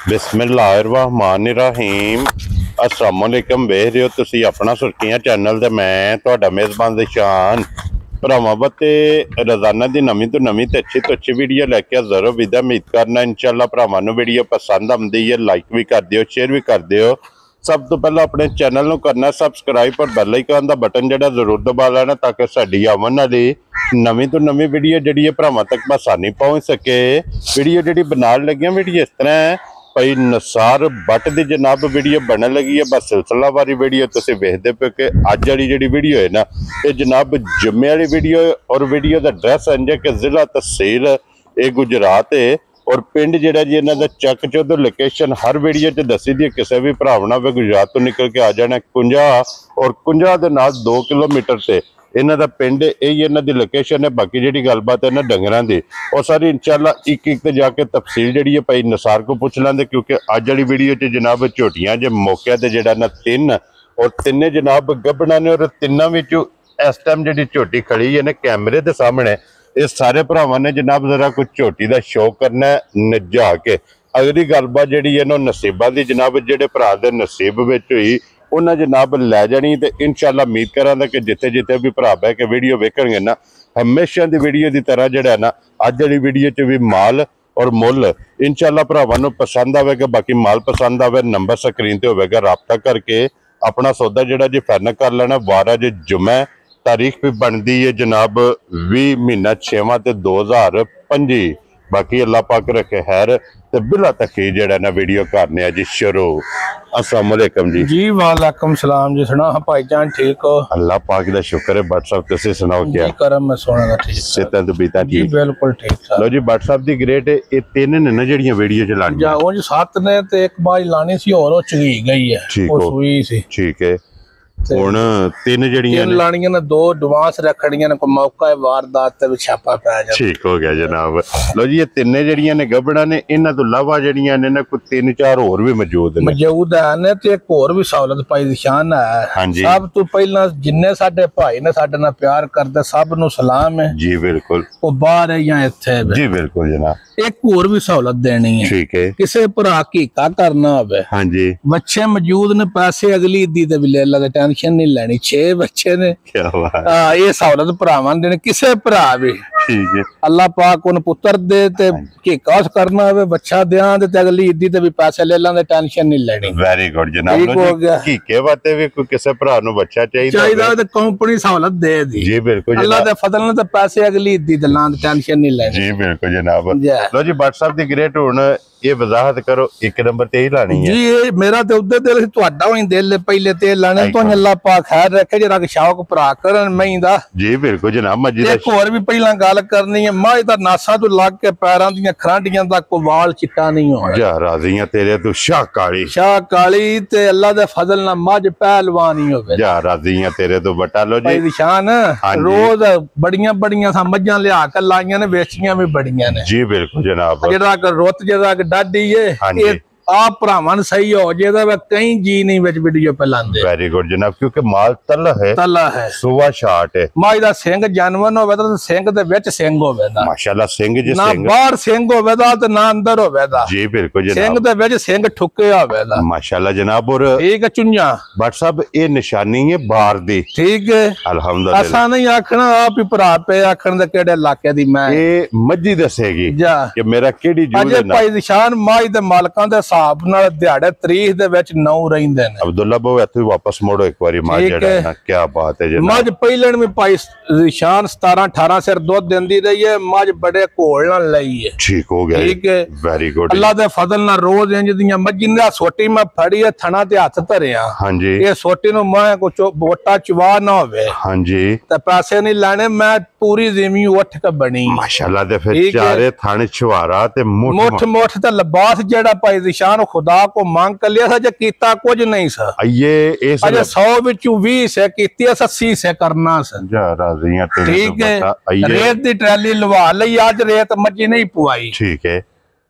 बिस्मिल्लाहिर्रहमानिर्रहीम अस्सलाम वालेकुम। वेख रहे हो तुसी अपना सुर्खियां चैनल ते मैं तुहाडा मेज़बान दिशान भरावां ते रोजाना दी नवीं तो नवीं ते अच्छी वीडियो लैके हाज़र हो। विदा उम्मीद करना इंशाअल्लाह भरावां नूं वीडियो पसंद आउंदी है, लाइक भी कर दिओ, शेयर भी कर दिओ। सब तो पहला अपने चैनल नूं करना सबसक्राइब और बैल आइकन दा बटन जिहड़ा जरूर दबा लेना ताकि साडी आवन वाली नवीं तो नवीं वीडियो जिहड़ी है भरावां तक आसानी पहुंच सके। वीडियो जिहड़ी बनाण लगे वीडियो इस तरह है भाई निसार बट की जनाब वीडियो बनने लगी है। बस सिलसिलावारी वीडियो तुसीं वेखदे पे कि अज वाली जिहड़ी वीडियो है ना ये जनाब जुम्मे वाली वीडियो और वीडियो का एड्रैस इंज कि जिला तहसील ये गुजरात है और पिंड जिहड़ा जी इन्हां दा चक चौधर लोकेशन हर वीडियो च दसी दी। किसी भी भरावना वे गुजरात तो निकल के आ जाना कुंजा और कुंजा दे नाल 2 किलोमीटर से इन्हां दा पिंड यही इन्हां दी लोकेशन है। बाकी जिहड़ी गलबात है ना डंगरां दी और सारी इंशाअल्लाह एक एक ते जाके तफसील जिहड़ी है भाई निसार को पुछ लेंदे क्योंकि अज वाली वीडियो च जनाब झोटियां जे मौके ते जिहड़ा ना 3 और तिन्ने जनाब गब्बड़ां ने और तिन्नां विचों इस टाइम जिहड़ी झोटी खड़ी है ना कैमरे दे सामने ये सारे भरावां ने जनाब जरा कुछ झोटी का शौक करना नजा के अगली गलबात जिहड़ी है ना नसीबां दी जनाब जिहड़े भरा दे नसीब विच होई उन्हें जनाब लै जानी। तो इंशाअल्लाह उम्मीद करांगा कि जिथे जिथे भी भरा बह के वीडियो वेखणगे ना हमेशा दी वीडियो की तरह जिहड़ा ना अज वाली वीडियो च भी माल और मुल इंशाअल्लाह भरावां नूं पसंद आवेगा। बाकी माल पसंद आवे नंबर स्क्रीन ते होवेगा, राबता करके अपना सौदा जिहड़ा जी फाइनल कर लेना। वार अज जुम्मे तारीख भी बनती है जनाब 20 महीना 6वां ते 2025। बाकी अल्लाह पाक रखे खैर ते बिला तकी जेड़ा ना वीडियो करने जी शुरू। अस्सलाम वालेकुम जी। वालेकुम सलाम जी। सुना भाईजान ठीक हो? अल्लाह पाक दा शुक्र है। बट साहब तुसी सुनाओ क्या करम मैं सोना दा ठीक सेहत तो बीता जी ठीक? बिल्कुल ठीक लो जी बट साहब दी ग्रेट ये 3 ने ना जेड़ियां वीडियो च लानी जा वो 7 ने ते एक बाज लानी सी और चगी गई है ठीक वो हो सुई सी ठीक है। हुण 3 जड़ियां तीन लानियां ने 2 एडवांस रखड़ियां ने कोई मौका है वारदात ते भी छापा पै जा ठीक हो गया जनाब। लो जी ये 3 जड़ियां ने गबड़ा ने इन्हां तो इलावा जड़ियां ने ना कोई 3-4 और भी मौजूद ने ने ते एक और भी सहूलत पाई निशान है। हाँ जी। सब तो पहला जिन्ने साडे भाई ने साडे नाल प्यार करदे सब नु सलाम है जी बिल्कुल। वो बाहर है या इत्थे जी बिल्कुल जनाब। एक और भी सहूलत देनी है ठीक है। किसे भरा कीका करना होवे हाँ जी बच्चे मौजूद ने पैसे अगली ईदी ते भी ले ला टेंशन नहीं लेनी। 6 बच्चे ने क्या बात ये सहूलत भरावां देने किसे भरा भी ठीक है। अल्लाह पाक उन पुत्र दे ते कीका करना होवे बच्चा दें ते अगली ईदी ते भी पैसे ले लांदे टेंशन नहीं लेनी। वेरी गुड जनाब। ठीक हो गया। कीके वाते भी कोई किसे भरा नु बच्चा चाहिए ते कंपनी सहूलत दे दी। जी बिल्कुल अल्लाह दे फजल ने ते पैसे अगली ईदी ते लांदे टेंशन नहीं लेनी। जी बिल्कुल जनाब। लो जी बट साहब दी ग्रेट हुण ये वजाहत करो एक नंबर ते ही लानी है जी। ये मेरा ते उधर दिल सी तुहाडा होई दिल पहले ते लाने तो अल्लाह पाक खैर रखे जरा शौक भरा करन मई दा। जी बिल्कुल जनाब। मजी दा एक और भी पहला गल करनी है मां दा नासा तो लग के पैरां दी खरांडियां तक को वाल चिट्टा नहीं होना। जा राजियां तेरे तू शाह काली ते अल्लाह दे फजल ना मज पहलवानी होवे। जा राजियां तेरे तो बटा। लो जी निशान रोज बड़ियां बड़ियां सा मज्जां लिया के लाइयां ने वेचियां भी बड़ियां ने। जी बिल्कुल जनाब। जेड़ा रुत जेड़ा डाडी है आप भरावान सही हो जेदा वे कई जी नहीं विच वीडियो पे लांदे। वेरी गुड जनाब क्योंकि माल तला है सुवा शाट है माई दा सिंह जानवर होवे ता सिंह दे विच सिंह होवे दा माशाल्लाह सिंह जी ना बाहर सिंह होवे दा ते ना अंदर होवे दा। जी बिल्कुल जनाब। सिंह दे विच सिंह ठुके होवे दा माशाल्लाह जनाब। और ठीक है चुन्या बट साहब ये निशानी है बार दी। ठीक है अल्हम्दुलिल्लाह। असा नहीं आखना आप ही भरा पे आखन दे केड़े इलाके दी मैं ये मज्जी दसेगी जा कि मेरा केड़ी जूल अजे भाई निशान माई दे मालकां दे हिसाब नाल दिहाड़े तारीख दे विच 9 रहिंदे ने। अब्दुल्ला बाबू इत्थे वापस मोड़ो एक बारी मां जेड़ा ना क्या बात है जनाब। मज पहिलन में भाई निशान 17-18 सिर दूध देंदी रही है मज बड़े घोल नाल लई है। ठीक हो गया। ठीक है वेरी गुड। अल्लाह दे फजल नाल रोज इंज दियां मज्जी ने सोटी मैं फड़ी है थना ते हाथ धरिया। हां जी ये सोटी नु मैं को बोटा चवा ना होवे। हां जी ते पैसे नहीं लाने मैं पूरी जिमी उठ के बनी माशाल्लाह। ते फिर चारे थाने छुआरा ते मुठ ते लिबास जेड़ा भाई निशान खुदा को मांग कर लिया था जो कीता कुछ नहीं सा। ये इस अजे 100 विचों 20 से कीती 80 से करना सा। जा राजियां ठीक है। रेत दी ट्रैली लवा लई आज रेत मज्जी नहीं पुआई। ठीक है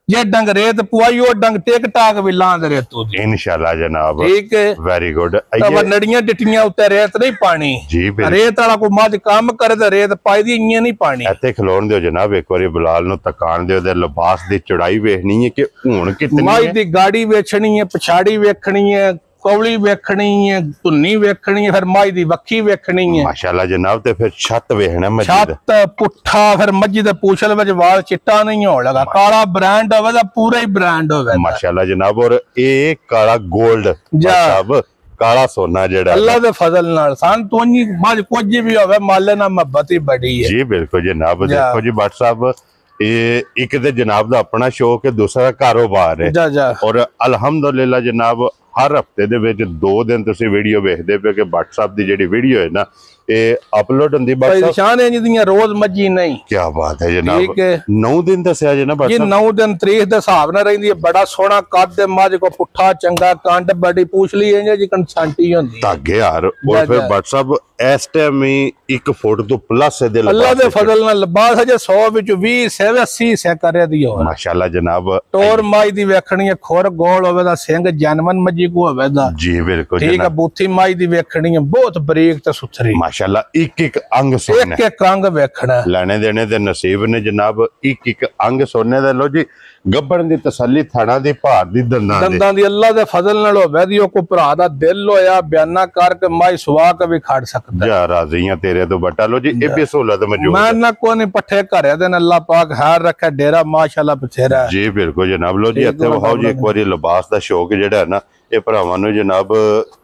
जे डंग रेत पुआई वो डंग टेक टाक भी लांद रेतू दी इंशाल्लाह जनाब। ठीक है, वेरी गुड। तब नड़ियां डिटियां उत्ते रेत नहीं पानी जी, रेत वाला को मज काम करे ते रेत पाई दी इयां नहीं पानी। इत्थे खलोण दियो जनाब, एक बारी बिलाल नु तकान दियो ते लिबास दी चौड़ाई वेखनी है कि हुण कितनी माई दी गाड़ी वेचनी है, पछाड़ी वेखनी है, कौली वेखनी है, धुन्नी वेखनी है, फिर माई दी वक्खी वेखनी है माशाल्लाह जनाब। ते फिर छत वेखना मस्जिद, छत पुट्ठा, फिर मस्जिद पूछल विच वाल चिट्टा नहीं हो लगा, काला ब्रांड होवे दा पूरा ही ब्रांड होवे माशाल्लाह जनाब। और ए काला गोल्ड साहब, काला सोना जेड़ा अल्लाह दे फजल नाल सान तोनी मज कुछ भी होवे माले ना मोहब्बत ही बड़ी है जी। बिल्कुल जनाब। देखो जी भट्ट साहब, एक ते जनाब दा अपना शौक है, दूसरा कारोबार है जा जा। और अल्हम्दुलिल्लाह जनाब हर हफ्ते दे विच 2 दिन तुसी वीडियो वेखदे पे कि भट्ट साहब दी जेड़ी वीडियो है ना ये अपलोड होंदी बस निशान है जिदियां रोज मज्जी नहीं। क्या बात है जनाब। ठीक है, 9 दिन दसया जी ना भट्ट ये साहब, 9 दिन तारीख दे हिसाब नाल रहिंदी है। बड़ा सोहना कद मज को पुट्ठा चंगा कंड बड़ी पूछली है जी कंछांटी होंदी धागे यार। और फिर भट्ट साहब इस टाइम ही 1 फुट तो प्लस दे अल्लाह दे फजल नाल लिबास है जे 100 विच 20 से 80 से करे दी हो माशाल्लाह जनाब। टोर माई दी वेखनी है, खुर गोल होवे दा, सिंग जानवन मजी को होवे दा जी। बिल्कुल ठीक है, बूथी माई दी वेखनी है, बहुत बारीक ते सुथरी माशाल्लाह। एक अंग सोने, एक अंग वेखना लेने देने दे नसीब ने जनाब। एक अंग सोने दे। लो जी गब्बन दी तसल्ली, थाना दी भार दी, दंदां दी अल्लाह दे फजल नाल होवे दी। को भरा दा दिल होया बयाना करके माई सुवा के भी खड़ सकदा जा। राजी हां तेरे तो बटा। लो जी ए भी सहूलत मौजूद मैं ना कोई पट्ठे घरे दे अल्लाह पाक हार रखे, डेरा माशाल्लाह बथेरा जी। बिल्कुल जनाब। लो जी इत्थे वहाओ जी एक बारी लिबास दा शौक जेड़ा है ना ये भरावां नूं जनाब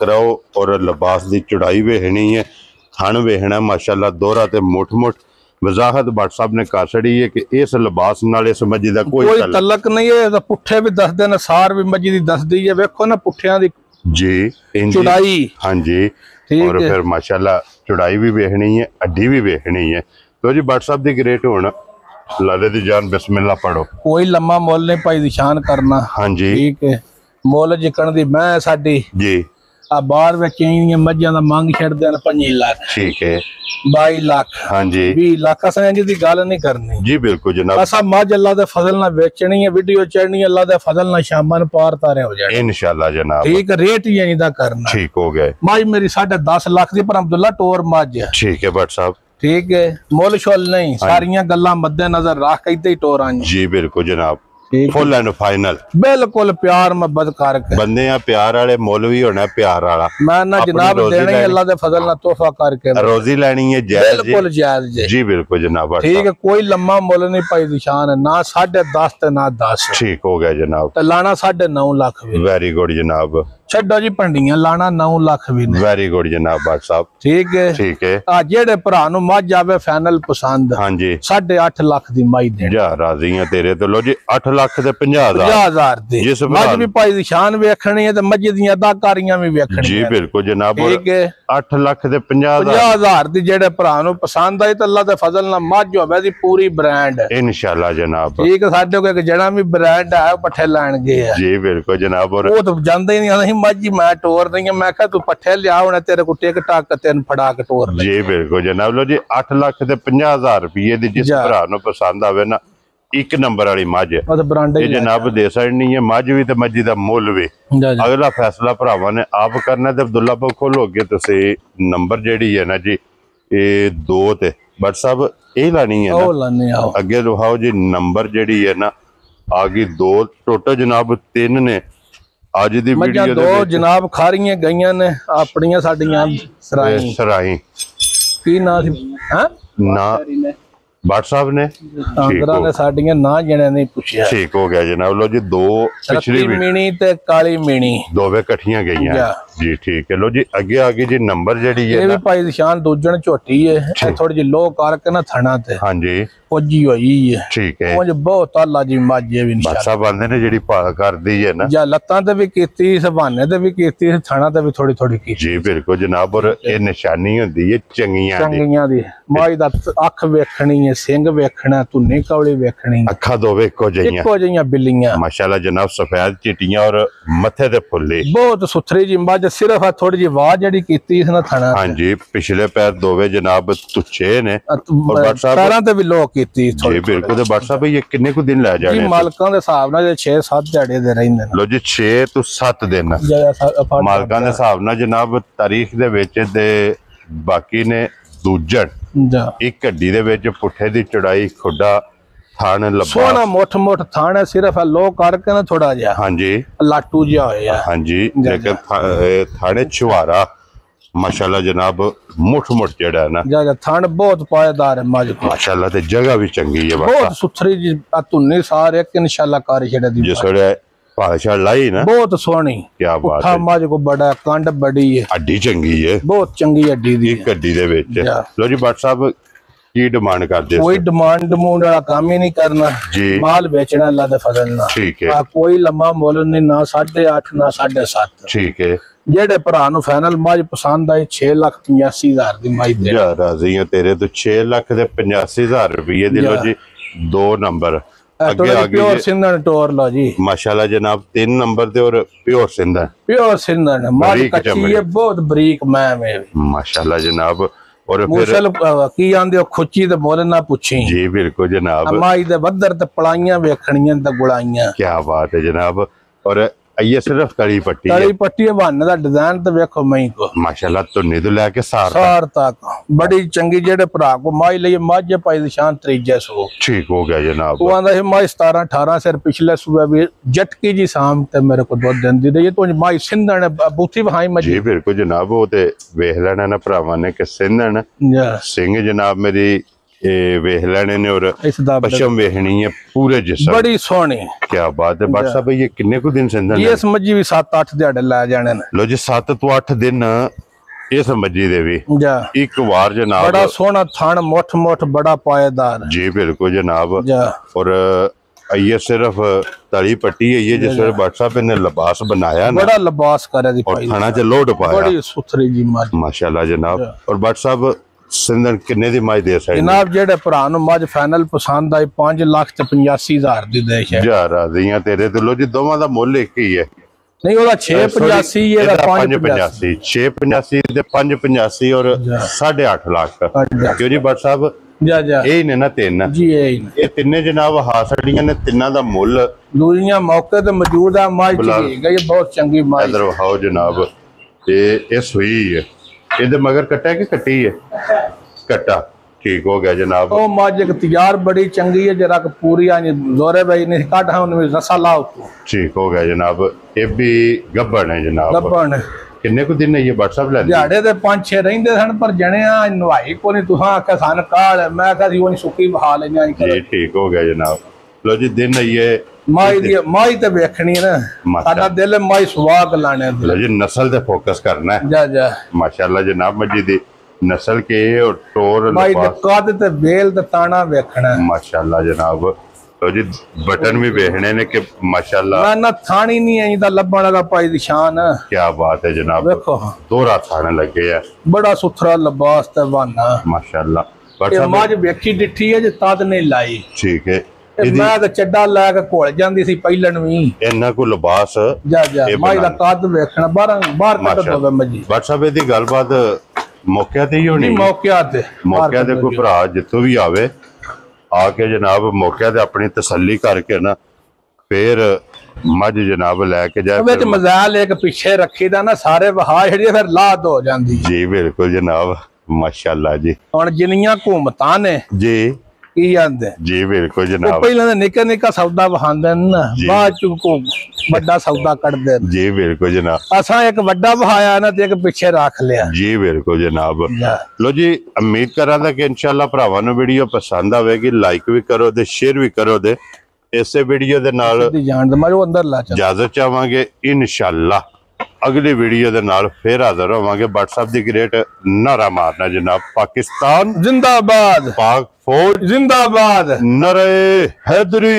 कराओ। और लिबास दी चौड़ाई वेखनी है, थन वेखना माशाल्लाह, दोहरा ते मुठ मुठ वजाहत भट्ट साहब ने कर छड़ी है कि इस लिबास नाल इस मस्जिद दा कोई तलक नहीं है। तो पुट्ठे भी दस दे सार भी मस्जिद दी दसदी है, वेखो ना पुट्ठियां दी जी चौड़ाई। हाँ जी। और फिर माशाल्लाह चौड़ाई भी वेखनी है, अड्डी भी वेखनी है। तो जी भट्ट साहब दी ग्रेट होना लाले दी जान बिस्मिल्लाह पढ़ो। कोई लम्मा मोल नहीं भाई निशान करना। हाँ जी ठीक है, मोल जिकण दी मैं साडी जी। आ बाहर विच इंदियां मज्जां दा मंग छड़दे ने 25 लाख। ठीक है, 22 लाख। हाँ जी 20 लाख असां जी दी गल नहीं करनी जी। बिल्कुल जनाब। असां मज अल्लाह दे फजल नाल बेचनी है, वीडियो चढ़नी अल्लाह दे फजल नाल शामां नूं पार तारे हो जाने इंशाल्लाह जनाब। ठीक है, रेट ही इंदा करना। ठीक हो गए। मज मेरी 10.5 लाख दी पर अब्दुल्ला टोर मज है। ठीक है भट्ट साहब। ठीक है, मुल शुल नहीं, सारियां गल्लां मद्दे नजर रख के इत्ते ही टोरां जी। बिल्कुल जनाब, ठीक फुल एंड फाइनल बिल्कुल प्यार मोहब्बत करके बंदे आ। प्यार वाले मुल भी होना प्यार वाला। मैं ना जनाब देना ही अल्लाह दे फजल नाल तोहफा करके रोजी लेनी है जायज बिल्कुल जायज जी। बिल्कुल जनाब। ठीक है, कोई लम्मा मुल नहीं पाई निशान है ना 10.5 ते ना 10। ठीक हो गया जनाब। ते लाना 9.5 लाख भी। वेरी गुड जनाब। छड्डो जी पंडियां, लाना 9 लाख भी ने। वेरी गुड जनाब भट्ट साहब। ठीक है ठीक है। आ जेड़े भरा नु मज आवे फाइनल पसंद हाँ जी 8.5 लाख दी माई दे जा। राजी है तेरे तो। लो जी 8 लाख ते 50,000 दी जिस मज भी पाई दी शान वेखनी है ते मज दी अदाकारियां भी वेखनी जी। बिल्कुल जनाब। ठीक है, 8 लाख ते 50,000 50,000 दी जेड़े भरा नु पसंद आई ते अल्लाह दे फजल नाल मज होवे दी पूरी ब्रांड। इंशाल्लाह जनाब। ठीक है, साडे को एक जड़ा भी ब्रांड है पट्ठे लैन गए है जी। बिल्कुल जनाब। और वो तो जानते ही नहीं मज मैं टोर नहीं है। मैं कहा तू पट्ठे लिया होना तेरे को टिक टाक तेन फड़ा के टोर ले। जी। बिल्कुल जनाब। लो जी 8 लाख ते 50,000 रुपये दी जिस भरा नु पसंद आवे ना 1 नंबर वाली मझ ब्रांड ये जनाब दे सकनी है। मझ भी ते मझी दा मुल भी अगला फैसला भरावां ने आप करना। ते अब्दुल्ला भाई खोलोगे तुसी नंबर जेड़ी है ना जी ये 2 ते भट्ट साहब ये लानी है ना अगे दिखाओ जी नंबर जेड़ी है ना आगे 2 टोटल जनाब 3 ने। आज दी वीडियो दे 2 जनाब खारियां गईयां ने अपनियां साडियां सराई सराई की ना सी हां ना भट्ट साहब ने अंदरा ने साडियां ना जने नहीं पूछया। ठीक हो गया जनाब। लो जी 2 पिछली मीणी ते काली मीणी दोवे इकट्ठियां गईयां जी। ठीक है। लो जी आगे आगे जी नंबर जेड़ी है ये भी भाई निशान दूजन झोटी है थोड़ी जी लो करके ना थना ते हाँ जी पुजी होई है। ठीक है। मुझे बहुत अल्लाह जी माजे भी भट्ट साहब आंदे ने जेड़ी पाल करदी है ना जा लत्तां ते भी कीती सभाने ते भी कीती थना ते भी थोड़ी थोड़ी की जी। बिल्कुल जनाब। और ये निशानी हुंदी है चंगियां दी माई दा अख वेखनी है, सिंग वेखना, धुन्नी कौली वेखनी, अखा दोवे इको जिहियां बिल्लियां माशाल्लाह जनाब। सफेद चिट्टियां और मथे ते फुल्ले बहुत सुथरी जी मझ मज सिर्फ थोड़ी जी आवाज जड़ी कीती इस ना थाना हाँ जी पिछले पैर दोवे जनाब तुच्छे ने और पैरां ते भी लोक कीती जी बिल्कुल ते बट साहब ये किन्ने को दिन लै जाने जी मालकां दे हिसाब नाल 6-7 दिहाड़े दे रहिंदे लो जी 6 तो 7 दिन मालकां दे हिसाब नाल जनाब तारीख दे विच ते बाकी ने दूजन एक गड्डी दे विच पुठे दी चढ़ाई खुडा थान लबा सोना मोट थान है सिर्फ लोग करके ना थोड़ा जा हाँ जी लाटू जा होया हाँ जी लेकिन थाने छुआरा माशाल्लाह जनाब मुठ जेड़ा है ना जा थान बहुत पायदार है मज माशाल्लाह ते जगह भी चंगी है बहुत सुथरी जी तुन्नी सारे एक इंशाल्लाह कार छड़े दी जिसड़े पाशा लाई ना बहुत सोहनी क्या बात है मज को बड़ा कंड बड़ी है हड्डी चंगी है बहुत चंगी हड्डी दी गड्डी दे विच लो जी बट साहब की डिमांड करते कोई डिमांड वाला काम ही नहीं करना जी माल बेचना अल्लाह दे फजल ना ठीक है कोई लम्मा मोल नहीं ना 8.5 ना 7.5 ठीक है जेडे भरा नु फाइनल मज पसंद आई 6,85,000 दी मज दे यार राजी है तेरे तो 6,85,000 रुपये दी लो जी 2 नंबर आगे प्योर सिंधन टोर लो जी माशाल्लाह जनाब 3 नंबर दे और प्योर सिंधन मज कच्ची है बहुत बरीक मैम है माशाल्लाह जनाब और फिर की आंदे खुची ते मोल ना पूछी जी बिल्कुल जनाब माई दे वदर ते पलाइयां वेखणियां ते गुलाइयां क्या बात है जनाब और ये सिर्फ तली पट्टी बन दा डिजाइन ते वेखो मई को माशाल्लाह तुन्नी तो लेके सार तक बड़ी चंगी जेडे भरा को माई लिए माझे पाई दी शान 300 ठीक हो गया जनाब वो आंदा है माई 17-18 सिर पिछले सुबह भी जटकी जी शाम ते मेरे को दूध देंदी रही तो माई सिंधन बूथी वहाई मजी जी बिल्कुल जनाब वो ते वेख लेना ना भरावां ने कि सिंधन सिंह जनाब मेरी वेख लेने ने और पश्चिम वेखनी है पूरे जिस्म बड़ी सोहनी क्या बात है बट साहब ये किन्ने को दिन सिंधन ये समझी भी 7-8 दिहाड़े ला जाने लो जी 7 तो 8 दिन ये समझी दे भी एक बार जनाब बड़ा सोहना थान मोट बड़ा पायदार जी बिल्कुल जनाब और ये सिर्फ तली पट्टी है ये जिस बट साहब ने लिबास बनाया ना बड़ा लिबास करे दी और थाना च लोड पाया बड़ी सुथरी जी माशाल्लाह जनाब और बट साहब सिंधन किन्ने दी मज दे सकदे जनाब जेडे भरा नु मज फाइनल पसंद आई 5,85,000 दी दे छे यार राजियां तेरे ते लो जी दोवां दा मुੱਲ एक ही है नहीं ओदा 685 ये 585 685 ते 585 और 8.5 लाख क्यों जी बट साहब यही ने ना तीन जी ये तिन्ने जनाब हासड़ियां ने तिन्ना दा मुੱਲ दूरियां मौके ते मौजूद है मज ठीक है ये बहुत चंगी मज इधर हाओ जनाब ये सुई है ਇਹਦੇ ਮਗਰ ਕੱਟਾ ਕਿ ਕੱਟੀ ਹੈ ਕੱਟਾ ठीक हो गया जनाब ओ मज एक तैयार बड़ी चंगी है जरा पूरी आनी जोरे भाई ने काट है उनमें रसा लाओ ठीक हो गया जनाब ये भी गब्बन है जनाब गब्बन किन्ने को दिन है ये WhatsApp ले दिहाड़े ते 5-6 रहिंदे सन पर जने नवाई को नहीं तुहां आखे सन काल मैं कहा जी ओनी सुक्की बहा लेने जी ठीक हो गया जनाब लो जी दिन है ये माई ते वेखनी ना साडा दिल माई सुवाग लाने लो जी नस्ल ते फोकस करना है जा माशाल्लाह जनाब मजी दी नस्ल के और टोर माई दे कद ते बेल ते ताना वेखना माशाल्लाह जनाब तो जी बटन भी वेखने ने कि माशाल्लाह ना थानी नहीं आई दा लब्बण लगा पाई दी शान क्या बात है जनाब देखो दोहरा थाने लगे है बड़ा सुथरा लिबास ते बहाना माशाल्लाह ये मज वेखी डिठी है जे तद नहीं लाई ठीक है मैं तो चड्डा लै के घुल जांदी सी पहिलन भी इन्ना को लिबास जा माई दा कद वेखना बाहर कद होवे मजी WhatsApp दी गलबात मौके ते ही होनी मौके ते कोई भरा जित्थों भी आवे आके जनाब मौके ते अपनी तसल्ली करके ना फिर मज जनाब लैके जाए मजाल एक पीछे रखी दा ना सारे वहा फिर लाद हो जाती जी बिल्कुल जनाब माशाल्लाह जी हुण जिन्नियां घूमतां ने जी की आंदे जी बिल्कुल जनाब पहले निक्का सौदा वहांदे ना बाद च बड़ा सौदा कढदे जी बिल्कुल जनाब असा एक बड़ा वहाया ना ते एक पीछे रख लिया जी बिल्कुल जनाब लो जी उम्मीद करा दा कि इंशाल्लाह भरावां नूं वीडियो पसंद आवेगी लाइक भी करो दे शेयर भी करो दे इसे वीडियो दे नाल इजाजत चाहांगे इंशाल्लाह अगली वीडियो दे नाल फिर हाजिर होवांगे WhatsApp दी ग्रेट नारा मारना जनाब पाकिस्तान जिंदाबाद पाक फौज जिंदाबाद नारे हैदरी